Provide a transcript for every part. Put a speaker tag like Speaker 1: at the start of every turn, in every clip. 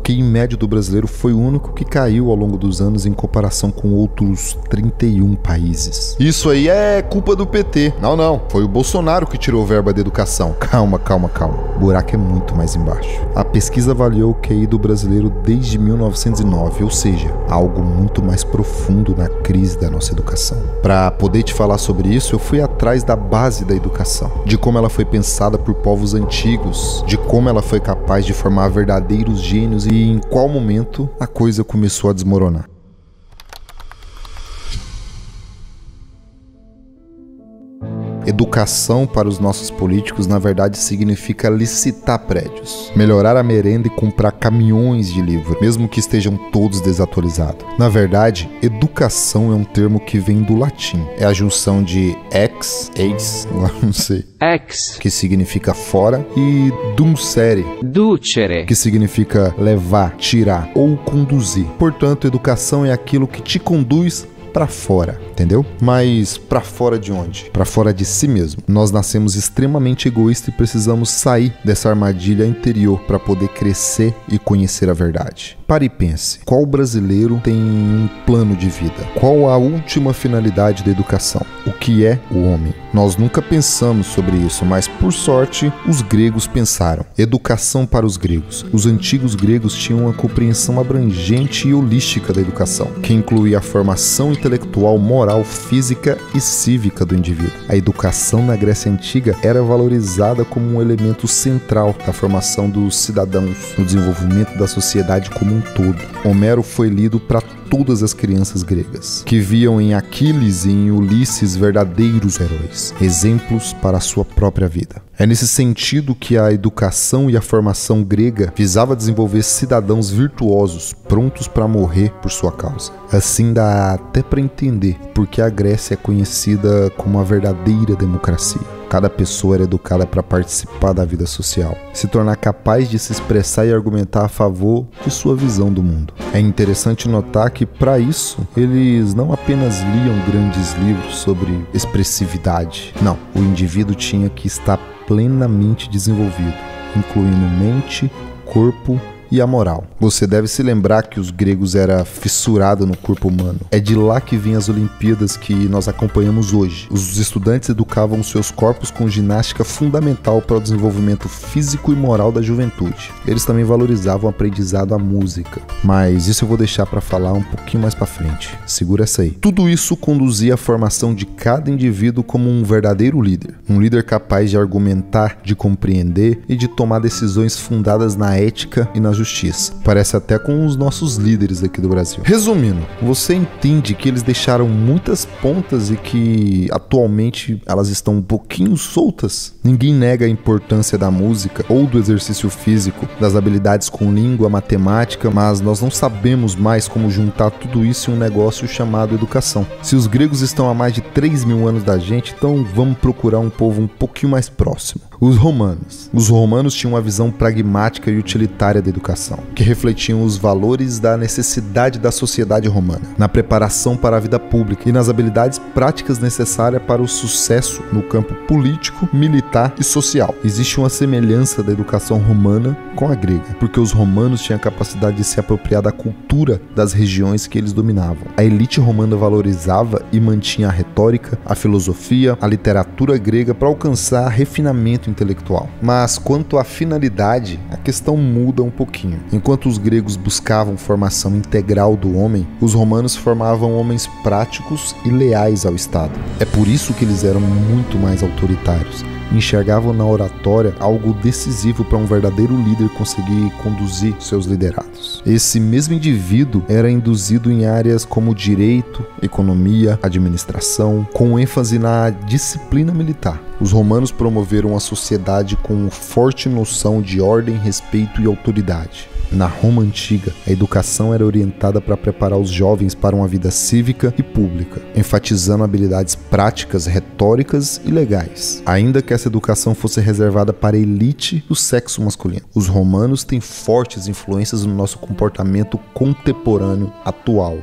Speaker 1: QI médio do brasileiro foi o único que caiu ao longo dos anos em comparação com outros 31 países. Isso aí é culpa do PT. Não, foi o Bolsonaro que tirou verba da educação. Calma. O buraco é muito mais embaixo. A pesquisa avaliou o QI do brasileiro desde 1909, ou seja, algo muito mais profundo na crise da nossa educação. Para poder te falar sobre isso, eu fui atrás da base da educação, de como ela foi pensada por povos antigos, de como ela foi capaz de formar verdadeiros gênios e em qual momento a coisa começou a desmoronar. Educação para os nossos políticos, na verdade, significa licitar prédios, melhorar a merenda e comprar caminhões de livro, mesmo que estejam todos desatualizados. Na verdade, educação é um termo que vem do latim. É a junção de ex, que significa fora, e ducere, que significa levar, tirar ou conduzir. Portanto, educação é aquilo que te conduz para fora, entendeu? Mas para fora de onde? Para fora de si mesmo. Nós nascemos extremamente egoístas e precisamos sair dessa armadilha interior para poder crescer e conhecer a verdade. Pare e pense, qual brasileiro tem um plano de vida? Qual a última finalidade da educação? O que é o homem? Nós nunca pensamos sobre isso, mas por sorte, os gregos pensaram. Educação para os gregos. Os antigos gregos tinham uma compreensão abrangente e holística da educação, que incluía a formação intelectual, moral, física e cívica do indivíduo. A educação na Grécia Antiga era valorizada como um elemento central da formação dos cidadãos, no desenvolvimento da sociedade como um todo. Homero foi lido para todas as crianças gregas, que viam em Aquiles e em Ulisses verdadeiros heróis, exemplos para a sua própria vida. É nesse sentido que a educação e a formação grega visava desenvolver cidadãos virtuosos, prontos para morrer por sua causa. Assim dá até para entender por que a Grécia é conhecida como a verdadeira democracia. Cada pessoa era educada para participar da vida social, se tornar capaz de se expressar e argumentar a favor de sua visão do mundo. É interessante notar que, para isso, eles não apenas liam grandes livros sobre expressividade. Não, o indivíduo tinha que estar plenamente desenvolvido, incluindo mente, corpo e a moral. Você deve se lembrar que os gregos eram fissurados no corpo humano. É de lá que vêm as Olimpíadas que nós acompanhamos hoje. Os estudantes educavam seus corpos com ginástica fundamental para o desenvolvimento físico e moral da juventude. Eles também valorizavam o aprendizado à música. Mas isso eu vou deixar para falar um pouquinho mais para frente. Segura essa aí. Tudo isso conduzia à formação de cada indivíduo como um verdadeiro líder. Um líder capaz de argumentar, de compreender e de tomar decisões fundadas na ética e na justiça. Parece até com os nossos líderes aqui do Brasil. Resumindo, você entende que eles deixaram muitas pontas e que atualmente elas estão um pouquinho soltas? Ninguém nega a importância da música ou do exercício físico, das habilidades com língua, matemática, mas nós não sabemos mais como juntar tudo isso em um negócio chamado educação. Se os gregos estão há mais de 3.000 anos da gente, então vamos procurar um povo um pouquinho mais próximo. Os romanos. Os romanos tinham uma visão pragmática e utilitária da educação, que refletiam os valores da necessidade da sociedade romana, na preparação para a vida pública e nas habilidades práticas necessárias para o sucesso no campo político, militar e social. Existe uma semelhança da educação romana com a grega, porque os romanos tinham a capacidade de se apropriar da cultura das regiões que eles dominavam. A elite romana valorizava e mantinha a retórica, a filosofia, a literatura grega para alcançar refinamento intelectual. Mas quanto à finalidade, a questão muda um pouquinho. Enquanto os gregos buscavam formação integral do homem, os romanos formavam homens práticos e leais ao Estado. É por isso que eles eram muito mais autoritários. Enxergavam na oratória algo decisivo para um verdadeiro líder conseguir conduzir seus liderados. Esse mesmo indivíduo era induzido em áreas como direito, economia, administração, com ênfase na disciplina militar. Os romanos promoveram uma sociedade com forte noção de ordem, respeito e autoridade. Na Roma antiga, a educação era orientada para preparar os jovens para uma vida cívica e pública, enfatizando habilidades práticas, retóricas e legais, ainda que essa educação fosse reservada para a elite do sexo masculino. Os romanos têm fortes influências no nosso comportamento contemporâneo atual.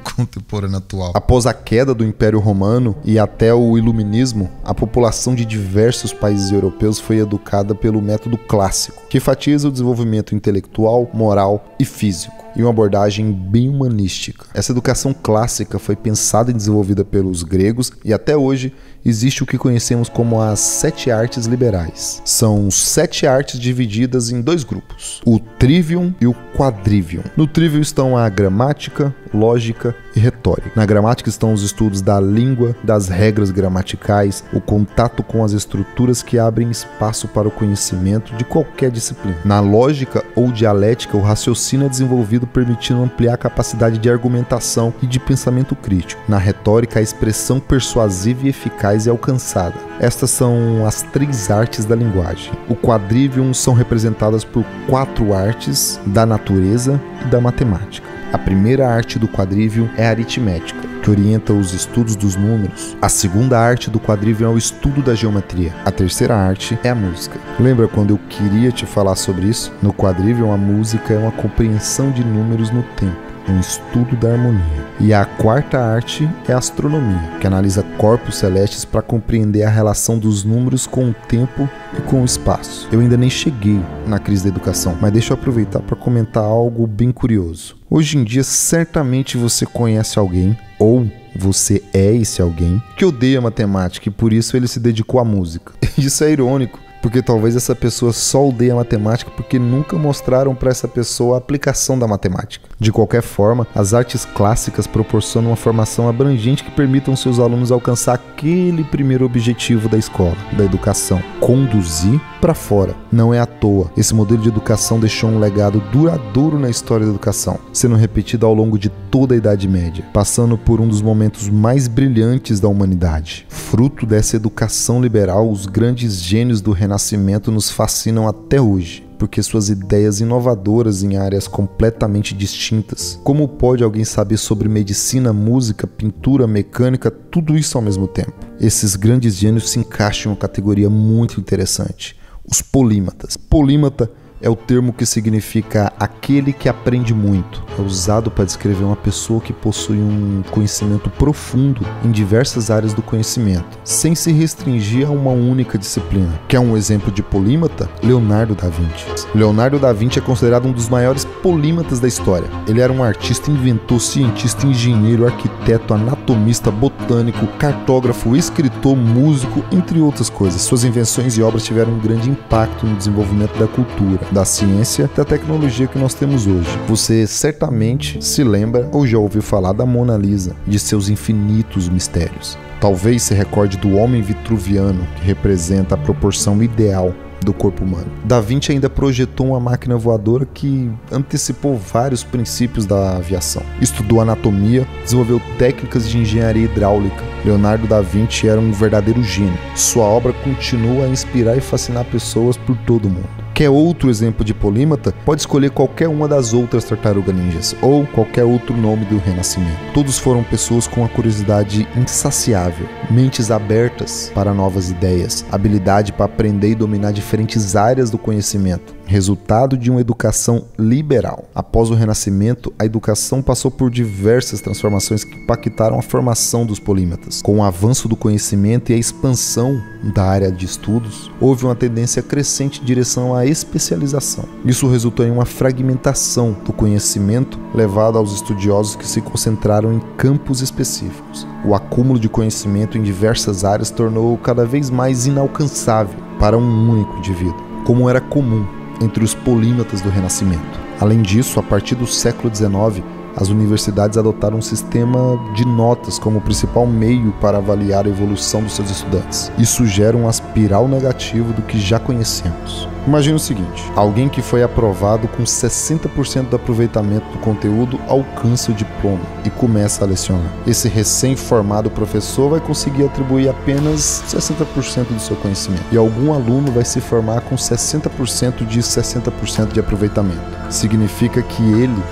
Speaker 1: contemporâneo atual. Após a queda do Império Romano e até o Iluminismo, a população de diversos países europeus foi educada pelo método clássico, que enfatiza o desenvolvimento intelectual, moral e físico, e uma abordagem bem humanística. Essa educação clássica foi pensada e desenvolvida pelos gregos e até hoje existe o que conhecemos como as 7 artes liberais. São 7 artes divididas em 2 grupos, o trivium e o quadrivium. No trivium estão a gramática, lógica e retórica. Na gramática estão os estudos da língua, das regras gramaticais, o contato com as estruturas que abrem espaço para o conhecimento de qualquer disciplina. Na lógica ou dialética, o raciocínio é desenvolvido permitindo ampliar a capacidade de argumentação e de pensamento crítico. Na retórica, a expressão persuasiva e eficaz é alcançada. Estas são as 3 artes da linguagem. O quadrivium são representadas por 4 artes da natureza e da matemática. A primeira arte do quadrivium é a aritmética, que orienta os estudos dos números. A segunda arte do quadrivium é o estudo da geometria. A terceira arte é a música. Lembra quando eu queria te falar sobre isso? No quadrivium, a música é uma compreensão de números no tempo, um estudo da harmonia. E a quarta arte é a astronomia, que analisa corpos celestes para compreender a relação dos números com o tempo e com o espaço. Eu ainda nem cheguei na crise da educação, mas deixa eu aproveitar para comentar algo bem curioso. Hoje em dia, certamente você conhece alguém, ou você é esse alguém, que odeia matemática e por isso ele se dedicou à música. Isso é irônico, porque talvez essa pessoa só odeia a matemática porque nunca mostraram para essa pessoa a aplicação da matemática. De qualquer forma, as artes clássicas proporcionam uma formação abrangente que permitam seus alunos alcançar aquele primeiro objetivo da escola, da educação: conduzir para fora. Não é à toa, esse modelo de educação deixou um legado duradouro na história da educação, sendo repetido ao longo de toda a Idade Média, passando por um dos momentos mais brilhantes da humanidade. Fruto dessa educação liberal, os grandes gênios do Renascimento nos fascinam até hoje, porque suas ideias inovadoras em áreas completamente distintas. Como pode alguém saber sobre medicina, música, pintura, mecânica, tudo isso ao mesmo tempo? Esses grandes gênios se encaixam em uma categoria muito interessante: os polímatas. Polímata é o termo que significa aquele que aprende muito. É usado para descrever uma pessoa que possui um conhecimento profundo em diversas áreas do conhecimento, sem se restringir a uma única disciplina. Quer um exemplo de polímata? Leonardo da Vinci. Leonardo da Vinci é considerado um dos maiores polímatas da história. Ele era um artista, inventor, cientista, engenheiro, arquiteto, anatomista, botânico, cartógrafo, escritor, músico, entre outras coisas. Suas invenções e obras tiveram um grande impacto no desenvolvimento da cultura, da ciência, da tecnologia que nós temos hoje. Você certamente se lembra ou já ouviu falar da Mona Lisa, de seus infinitos mistérios. Talvez se recorde do homem vitruviano, que representa a proporção ideal do corpo humano. Da Vinci ainda projetou uma máquina voadora que antecipou vários princípios da aviação. Estudou anatomia, desenvolveu técnicas de engenharia hidráulica. Leonardo da Vinci era um verdadeiro gênio. Sua obra continua a inspirar e fascinar pessoas por todo o mundo. Quer outro exemplo de polímata? Pode escolher qualquer uma das outras tartarugas ninjas, ou qualquer outro nome do Renascimento. Todos foram pessoas com uma curiosidade insaciável, mentes abertas para novas ideias, habilidade para aprender e dominar diferentes áreas do conhecimento, resultado de uma educação liberal. Após o Renascimento, a educação passou por diversas transformações que impactaram a formação dos polímatas. Com o avanço do conhecimento e a expansão da área de estudos, houve uma tendência crescente em direção à especialização. Isso resultou em uma fragmentação do conhecimento levado aos estudiosos que se concentraram em campos específicos. O acúmulo de conhecimento em diversas áreas tornou cada vez mais inalcançável para um único indivíduo, como era comum entre os polímatas do Renascimento. Além disso, a partir do século XIX, as universidades adotaram um sistema de notas como principal meio para avaliar a evolução dos seus estudantes. Isso gera um espiral negativo do que já conhecemos. Imagina o seguinte: alguém que foi aprovado com 60% do aproveitamento do conteúdo alcança o diploma e começa a lecionar. Esse recém-formado professor vai conseguir atribuir apenas 60% do seu conhecimento, e algum aluno vai se formar com 60% de 60% de aproveitamento. Significa que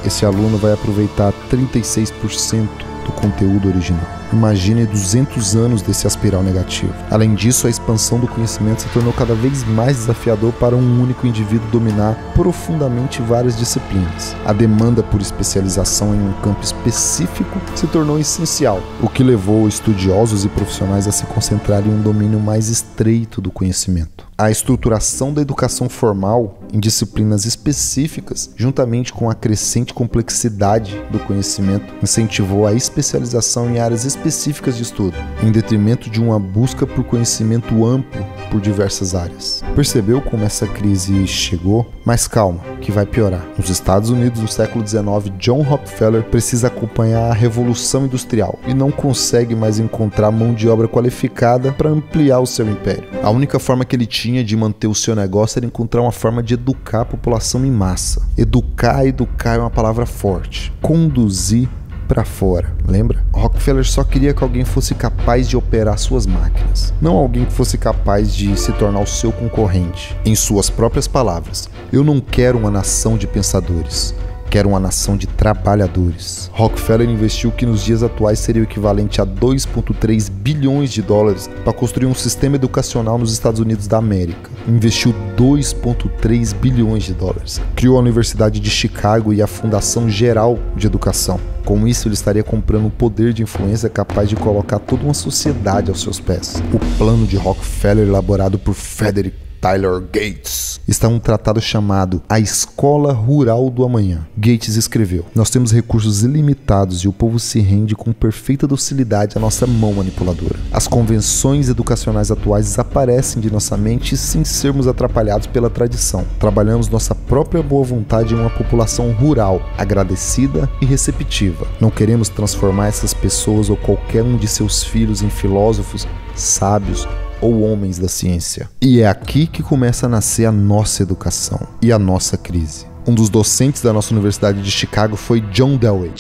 Speaker 1: esse aluno vai aproveitar 36% do conteúdo original. Imagine 200 anos desse espiral negativo. Além disso, a expansão do conhecimento se tornou cada vez mais desafiador para um único indivíduo dominar profundamente várias disciplinas. A demanda por especialização em um campo específico se tornou essencial, o que levou estudiosos e profissionais a se concentrar em um domínio mais estreito do conhecimento. A estruturação da educação formal em disciplinas específicas, juntamente com a crescente complexidade do conhecimento, incentivou a especialização em áreas específicas de estudo, em detrimento de uma busca por conhecimento amplo por diversas áreas. Percebeu como essa crise chegou? Mas calma, que vai piorar. Nos Estados Unidos, no século XIX, John Rockefeller precisa acompanhar a Revolução Industrial e não consegue mais encontrar mão de obra qualificada para ampliar o seu império. A única forma que ele tinha de manter o seu negócio era encontrar uma forma de educar a população em massa. Educar é uma palavra forte. Conduzir para fora, lembra? Rockefeller só queria que alguém fosse capaz de operar suas máquinas, não alguém que fosse capaz de se tornar o seu concorrente. Em suas próprias palavras, eu não quero uma nação de pensadores, quero uma nação de trabalhadores. Rockefeller investiu o que nos dias atuais seria o equivalente a 2,3 bilhões de dólares para construir um sistema educacional nos Estados Unidos da América. Investiu 2,3 bilhões de dólares. Criou a Universidade de Chicago e a Fundação Geral de Educação. Com isso, ele estaria comprando um poder de influência capaz de colocar toda uma sociedade aos seus pés. O plano de Rockefeller, elaborado por Frederick Tyler Gates, está em um tratado chamado A Escola Rural do Amanhã. Gates escreveu: nós temos recursos ilimitados e o povo se rende com perfeita docilidade à nossa mão manipuladora. As convenções educacionais atuais desaparecem de nossa mente sem sermos atrapalhados pela tradição. Trabalhamos nossa própria boa vontade em uma população rural, agradecida e receptiva. Não queremos transformar essas pessoas ou qualquer um de seus filhos em filósofos, sábios ou homens da ciência. E é aqui que começa a nascer a nossa educação e a nossa crise. Um dos docentes da nossa Universidade de Chicago foi John Dewey,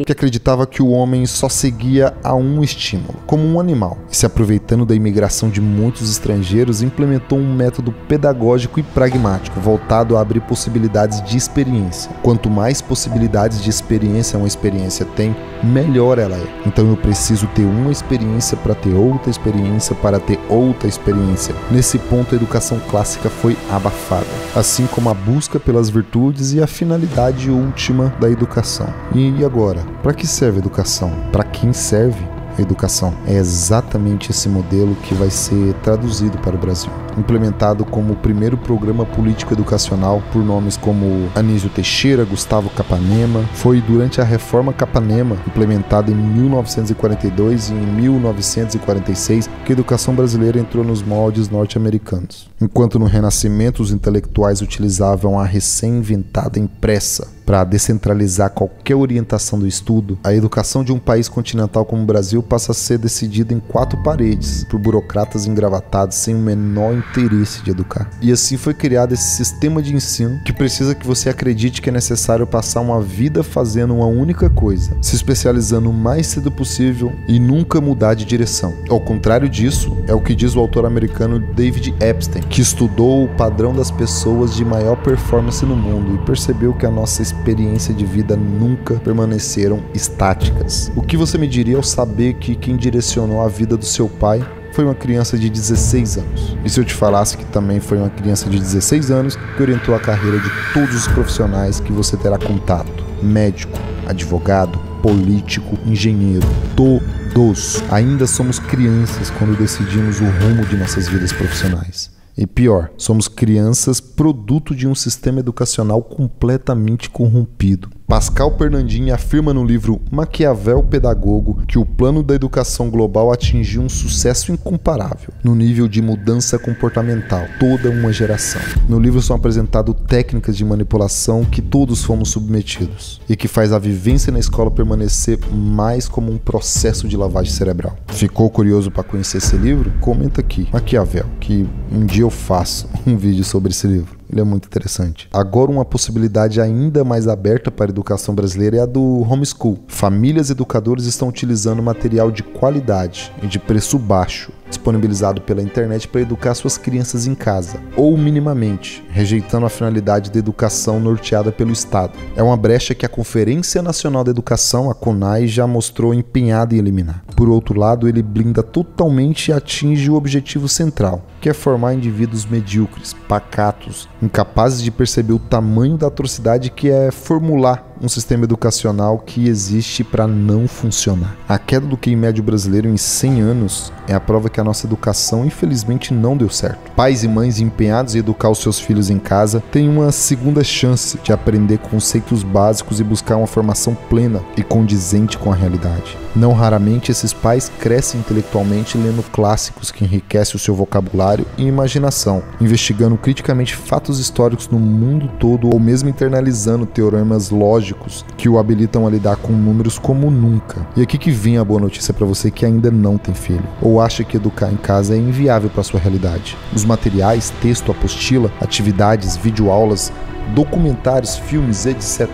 Speaker 1: que acreditava que o homem só seguia a um estímulo, como um animal, e se aproveitando da imigração de muitos estrangeiros, implementou um método pedagógico e pragmático, voltado a abrir possibilidades de experiência. Quanto mais possibilidades de experiência uma experiência tem, melhor ela é. Então eu preciso ter uma experiência para ter outra experiência para ter outra experiência. Nesse ponto, a educação clássica foi abafada, assim como a busca pelas virtudes e a finalidade última da educação. E agora? Para que serve a educação? Para quem serve a educação? É exatamente esse modelo que vai ser traduzido para o Brasil. Implementado como o primeiro programa político-educacional por nomes como Anísio Teixeira, Gustavo Capanema, foi durante a Reforma Capanema, implementada em 1942 e em 1946, que a educação brasileira entrou nos moldes norte-americanos. Enquanto no Renascimento os intelectuais utilizavam a recém-inventada impressa para descentralizar qualquer orientação do estudo, a educação de um país continental como o Brasil passa a ser decidida em 4 paredes, por burocratas engravatados sem o menor interesse de educar. E assim foi criado esse sistema de ensino que precisa que você acredite que é necessário passar uma vida fazendo uma única coisa, se especializando o mais cedo possível e nunca mudar de direção. Ao contrário disso, é o que diz o autor americano David Epstein, que estudou o padrão das pessoas de maior performance no mundo e percebeu que a nossa experiência de vida nunca permaneceram estáticas. O que você me diria ao saber que quem direcionou a vida do seu pai foi uma criança de 16 anos? E se eu te falasse que também foi uma criança de 16 anos que orientou a carreira de todos os profissionais que você terá contato? Médico, advogado, político, engenheiro, todos. Ainda somos crianças quando decidimos o rumo de nossas vidas profissionais. E pior, somos crianças produto de um sistema educacional completamente corrompido. Pascal Bernardin afirma no livro Maquiavel Pedagogo que o plano da educação global atingiu um sucesso incomparável no nível de mudança comportamental, toda uma geração. No livro são apresentadas técnicas de manipulação que todos fomos submetidos e que faz a vivência na escola permanecer mais como um processo de lavagem cerebral. Ficou curioso para conhecer esse livro? Comenta aqui, Maquiavel, que um dia eu faço um vídeo sobre esse livro. Ele é muito interessante. Agora, uma possibilidade ainda mais aberta para a educação brasileira é a do homeschool. Famílias educadoras estão utilizando material de qualidade e de preço baixo disponibilizado pela internet para educar suas crianças em casa, ou minimamente, rejeitando a finalidade da educação norteada pelo Estado. É uma brecha que a Conferência Nacional da Educação, a CONAE, já mostrou empenhada em eliminar. Por outro lado, ele blinda totalmente e atinge o objetivo central, que é formar indivíduos medíocres, pacatos, incapazes de perceber o tamanho da atrocidade que é formular um sistema educacional que existe para não funcionar. A queda do QI médio brasileiro em 100 anos é a prova que a nossa educação infelizmente não deu certo. Pais e mães empenhados em educar os seus filhos em casa têm uma segunda chance de aprender conceitos básicos e buscar uma formação plena e condizente com a realidade. Não raramente esses pais crescem intelectualmente lendo clássicos que enriquecem o seu vocabulário e imaginação, investigando criticamente fatos históricos no mundo todo ou mesmo internalizando teoremas lógicos que o habilitam a lidar com números como nunca. E aqui que vem a boa notícia para você que ainda não tem filho, ou acha que educar em casa é inviável para sua realidade. Os materiais, texto, apostila, atividades, videoaulas, documentários, filmes, etc,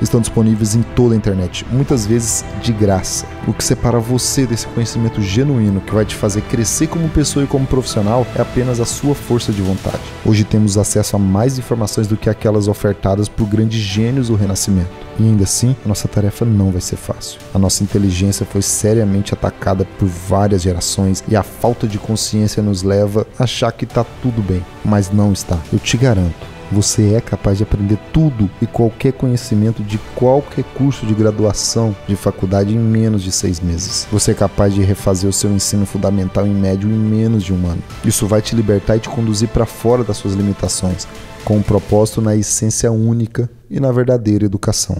Speaker 1: estão disponíveis em toda a internet, muitas vezes de graça. O que separa você desse conhecimento genuíno que vai te fazer crescer como pessoa e como profissional é apenas a sua força de vontade. Hoje temos acesso a mais informações do que aquelas ofertadas por grandes gênios do Renascimento. E ainda assim, a nossa tarefa não vai ser fácil. A nossa inteligência foi seriamente atacada por várias gerações e a falta de consciência nos leva a achar que está tudo bem, mas não está. Eu te garanto. Você é capaz de aprender tudo e qualquer conhecimento de qualquer curso de graduação de faculdade em menos de 6 meses. Você é capaz de refazer o seu ensino fundamental em médio em menos de 1 ano. Isso vai te libertar e te conduzir para fora das suas limitações, com um propósito na essência única e na verdadeira educação.